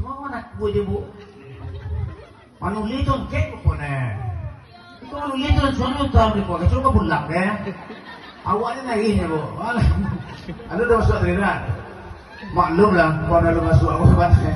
Semua anak gue dia bu. Manuli itu kek ko na. Ito manuli itu suami utang di ko. Kasi ka bulak eh. Awalnya naik niya bu. Ano daw sa trina? Maklum lang kung ano lumaswa ako sa batay.